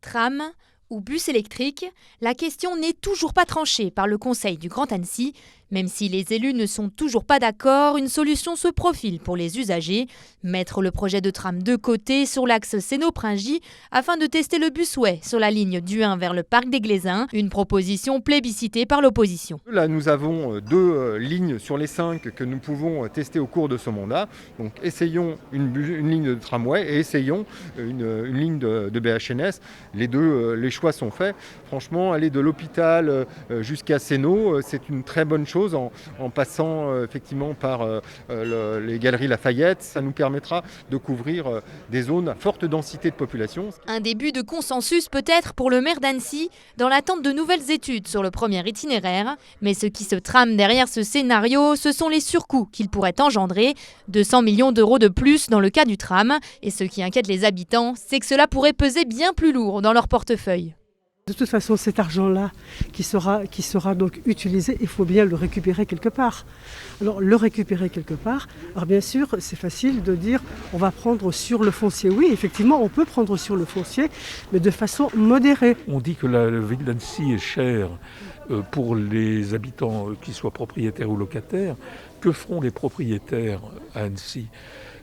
Tram ou bus électrique, la question n'est toujours pas tranchée par le Conseil du Grand Annecy. Même si les élus ne sont toujours pas d'accord, une solution se profile pour les usagers. Mettre le projet de tram de côté sur l'axe Sénaux-Pringy afin de tester le busway sur la ligne du 1 vers le parc des Glaisins, une proposition plébiscitée par l'opposition. Là, nous avons 2 lignes sur les 5 que nous pouvons tester au cours de ce mandat. Donc, essayons une ligne de tramway et essayons une ligne de BHNS. Les choix sont faits. Franchement, aller de l'hôpital jusqu'à Sénaux, c'est une très bonne chose en passant effectivement par les galeries Lafayette. Ça nous permettra de couvrir des zones à forte densité de population. Un début de consensus peut-être pour le maire d'Annecy dans l'attente de nouvelles études sur le premier itinéraire. Mais ce qui se trame derrière ce scénario, ce sont les surcoûts qu'il pourrait engendrer. 200 millions d'euros de plus dans le cas du tram. Et ce qui inquiète les habitants, c'est que cela pourrait peser bien plus lourd dans leur portefeuille. De toute façon, cet argent-là qui sera donc utilisé, il faut bien le récupérer quelque part. Alors, le récupérer quelque part, alors bien sûr, c'est facile de dire on va prendre sur le foncier. Oui, effectivement, on peut prendre sur le foncier, mais de façon modérée. On dit que la ville d'Annecy est chère pour les habitants, qu'ils soient propriétaires ou locataires. Que feront les propriétaires à Annecy?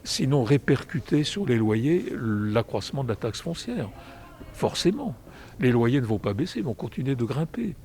Sinon répercuter sur les loyers l'accroissement de la taxe foncière. Forcément. Les loyers ne vont pas baisser, ils vont continuer de grimper.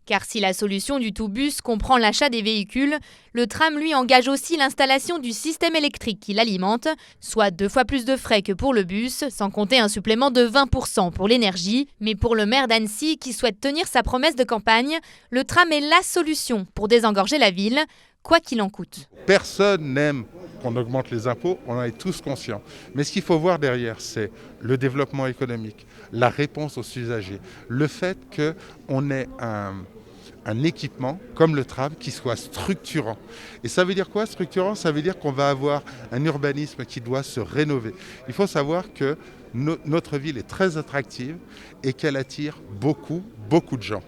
Car si la solution du tout-bus comprend l'achat des véhicules, le tram lui engage aussi l'installation du système électrique qui l'alimente, soit 2 fois plus de frais que pour le bus, sans compter un supplément de 20% pour l'énergie. Mais pour le maire d'Annecy qui souhaite tenir sa promesse de campagne, le tram est la solution pour désengorger la ville, quoi qu'il en coûte. Personne n'aime qu'on augmente les impôts, on en est tous conscients. Mais ce qu'il faut voir derrière, c'est le développement économique, la réponse aux usagers, le fait qu'on ait un équipement comme le tram qui soit structurant. Et ça veut dire quoi structurant? Ça veut dire qu'on va avoir un urbanisme qui doit se rénover. Il faut savoir que notre ville est très attractive et qu'elle attire beaucoup de gens.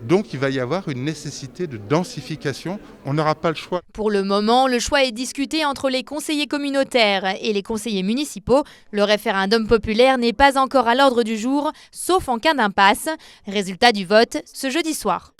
Donc il va y avoir une nécessité de densification, on n'aura pas le choix. Pour le moment, le choix est discuté entre les conseillers communautaires et les conseillers municipaux. Le référendum populaire n'est pas encore à l'ordre du jour, sauf en cas d'impasse. Résultat du vote ce jeudi soir.